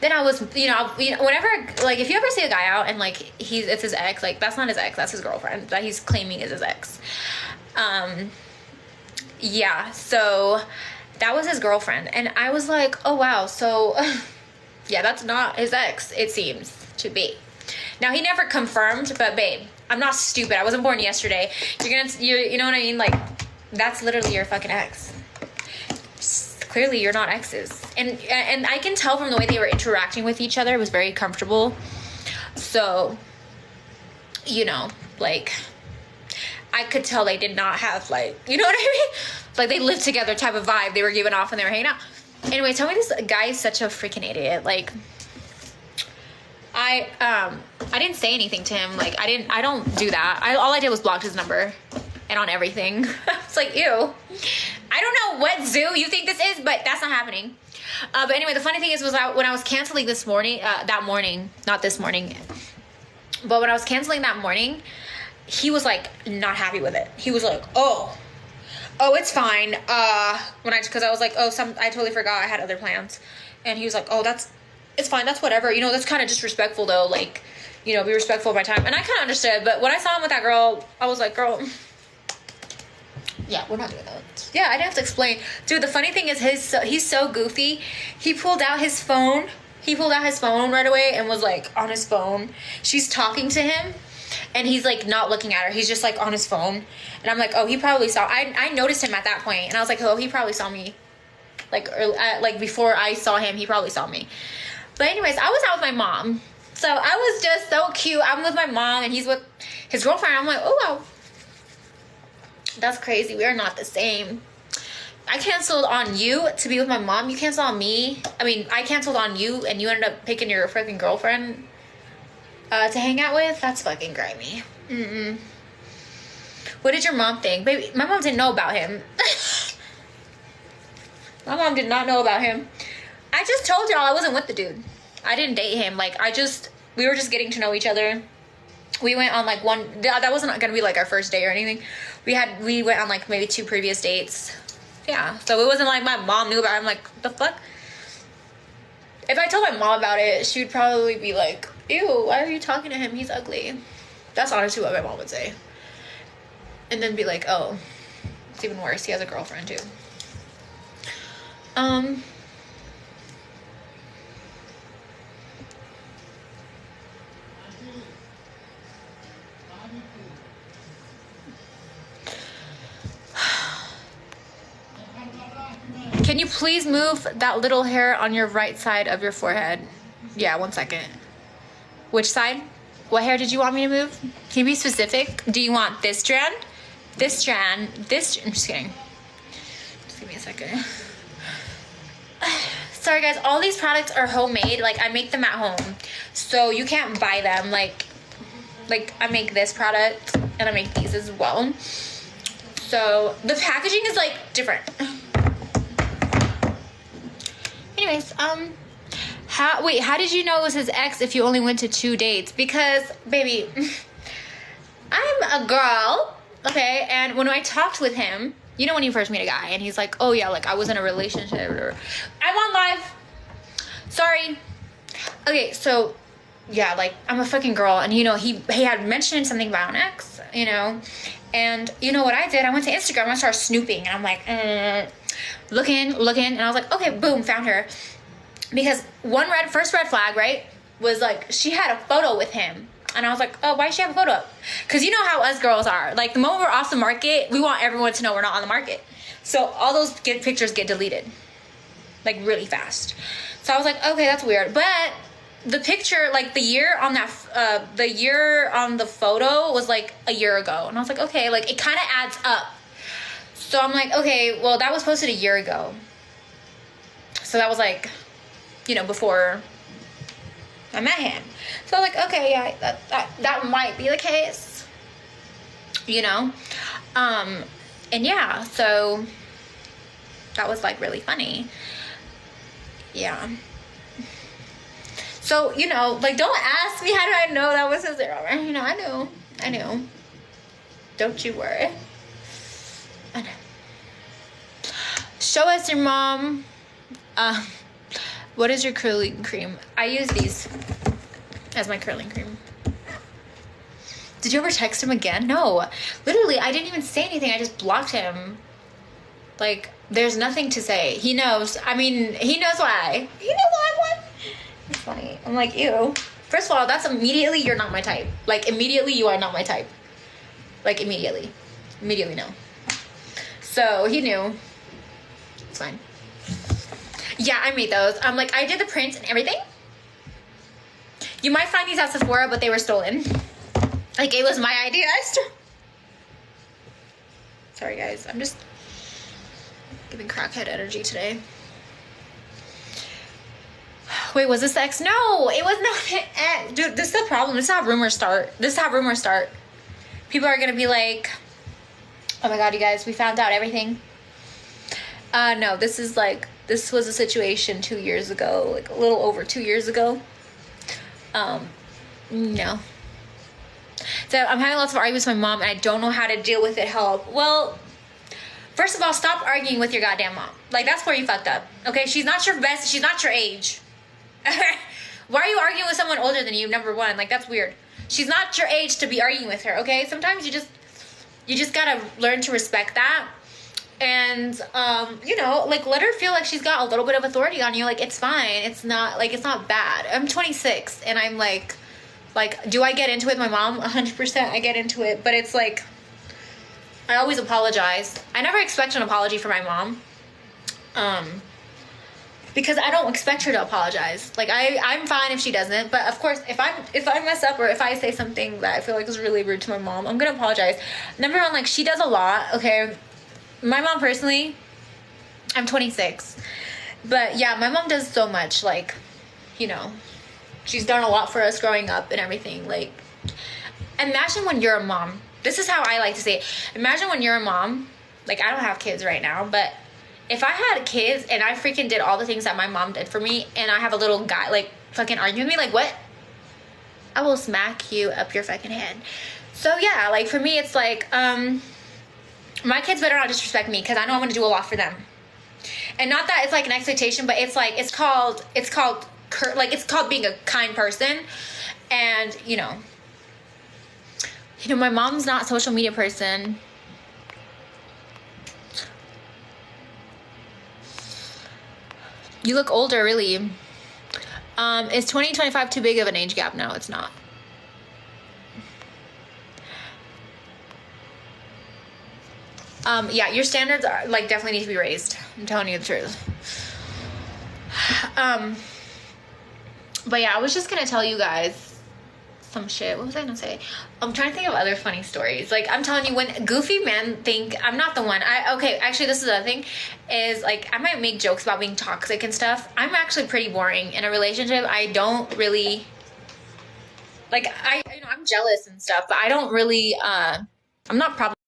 then I was, whenever, like, if you ever see a guy out and, like, it's his ex, like, that's not his ex, that's his girlfriend that he's claiming is his ex. Yeah, so that was his girlfriend. And I was like, oh, wow, so, yeah, that's not his ex, it seems to be. Now, he never confirmed, but, babe, I'm not stupid. I wasn't born yesterday. You know what I mean? Like, that's literally your fucking ex. Clearly you're not exes, and I can tell from the way they were interacting with each other, it was very comfortable. So, like, I could tell they did not have, like, you know what I mean, like, they lived together type of vibe they were giving off when they were hanging out. Anyway, tell me this guy is such a freaking idiot. Like, I didn't say anything to him. Like, I don't do that. All I did was block his number and on everything. It's like, ew. I don't know what zoo you think this is, but that's not happening. But anyway, the funny thing is, when I was canceling this morning, not this morning, but when I was canceling that morning, he was like not happy with it. He was like, oh, it's fine. Because I was like, I totally forgot I had other plans. And he was like, oh, it's fine. That's whatever. That's kind of disrespectful though. Like, be respectful of my time. And I kind of understood. But when I saw him with that girl, I was like, girl, yeah, we're not doing that. Yeah, I didn't have to explain. Dude, the funny thing is he's so goofy. He pulled out his phone. Right away and was like on his phone. She's talking to him and he's like not looking at her. He's just like on his phone. And I'm like, oh, he probably saw. I noticed him at that point and I was like, oh, he probably saw me. Like before I saw him, he probably saw me. But anyways, I was out with my mom. So I was just so cute. I'm with my mom and he's with his girlfriend. I'm like, oh, wow. That's crazy. We are not the same. I canceled on you to be with my mom. You canceled on me. I mean, I canceled on you and you ended up picking your freaking girlfriend to hang out with. That's fucking grimy. What did your mom think? Baby, my mom didn't know about him. My mom did not know about him. I just told y'all I wasn't with the dude. I didn't date him. Like, we were just getting to know each other. We went on like that wasn't gonna be like our first date or anything. We went on like maybe 2 previous dates. Yeah, so it wasn't like my mom knew about it. I'm like, the fuck? If I told my mom about it, she would probably be like, ew, why are you talking to him? He's ugly. That's honestly what my mom would say. And then be like, oh, it's even worse. He has a girlfriend too. Can you please move that little hair on your right side of your forehead? Yeah, 1 second. Which side? What hair did you want me to move? Can you be specific? Do you want this strand? This strand? This? I'm just kidding. Just give me a second. Sorry guys, all these products are homemade. Like, I make them at home. So you can't buy them. Like I make this product and I make these as well. So the packaging is like different. Anyways, how did you know it was his ex if you only went to 2 dates? Because, baby, I'm a girl, okay? And when I talked with him, when you first meet a guy and he's like, oh yeah, like I was in a relationship or I'm on live. Sorry. Okay, so yeah, like I'm a fucking girl and he had mentioned something about an ex, and you know what I did? I went to Instagram and I started snooping and I'm like, looking, and I was like, okay, boom, found her. Because first red flag, right, was like she had a photo with him. And I was like, oh, why does she have a photo up? Because you know how us girls are. Like, the moment we're off the market, we want everyone to know we're not on the market. So all those pictures get deleted. Like, really fast. So I was like, okay, that's weird. But the picture, like, the year on the photo was, like, a year ago. And I was like, okay, like, it kind of adds up. So I'm like, okay, well, that was posted a year ago. So that was, like, before I met him. So I was like, okay, yeah, that might be the case, and yeah, so that was like really funny. Yeah. So, like, don't ask me how did I know that was his girl. I knew. Don't you worry. I know. Show us your mom. What is your curling cream? I use these as my curling cream. Did you ever text him again? No. Literally, I didn't even say anything. I just blocked him. Like, there's nothing to say. He knows. I mean, he knows why. He knows why. It's funny. I'm like, ew. First of all, that's immediately you're not my type. Like, immediately you are not my type. Like, immediately. Immediately no. So, he knew. It's fine. Yeah, I made those. Like, I did the prints and everything. You might find these at Sephora, but they were stolen. Like, it was my idea. Sorry, guys. I'm just giving crackhead energy today. Wait, was this the ex? No, it was not the ex. Dude, this is the problem. This is how rumors start. This is how rumors start. People are going to be like, oh my God, you guys, we found out everything. No, this is like, this was a situation 2 years ago, like a little over 2 years ago. No. So I'm having lots of arguments with my mom and I don't know how to deal with it. Help. Well, first of all, stop arguing with your goddamn mom. Like, that's where you fucked up. Okay, she's not your best. She's not your age. Why are you arguing with someone older than you? Number one, like, that's weird. She's not your age to be arguing with her. Okay, sometimes you just gotta learn to respect that. And you know, like, let her feel like she's got a little bit of authority on you. Like, it's fine. It's not like, it's not bad. I'm 26 and I'm like, do I get into it with my mom? 100% I get into it, but it's like, I always apologize. I never expect an apology from my mom. Because I don't expect her to apologize. Like, I'm fine if she doesn't, but of course, if I mess up or if I say something that I feel like is really rude to my mom, I'm gonna apologize. Number one, like, she does a lot, okay? My mom personally, I'm 26, but yeah, my mom does so much. Like, you know, she's done a lot for us growing up and everything. Like, imagine when you're a mom. This is how I like to say it. Imagine when you're a mom. Like, I don't have kids right now, but if I had kids and I freaking did all the things that my mom did for me and I have a little guy, like, fucking arguing with me, like, what? I will smack you up your fucking head. So, yeah, like, for me, it's like, my kids better not disrespect me because I know I'm going to do a lot for them. And not that it's, like, an expectation, but it's, like, it's called being a kind person. And, you know, my mom's not a social media person. You look older, really. Is 2025 too big of an age gap? No, it's not. Yeah, your standards are, like, definitely need to be raised. I'm telling you the truth. But yeah, I was just gonna tell you guys some shit. What was I gonna say? I'm trying to think of other funny stories. Like, I'm telling you, when goofy men think I'm not the one. Okay, actually, this is the other thing, is, like, I might make jokes about being toxic and stuff. I'm actually pretty boring in a relationship. I don't really, like, I'm jealous and stuff, but I don't really, I'm not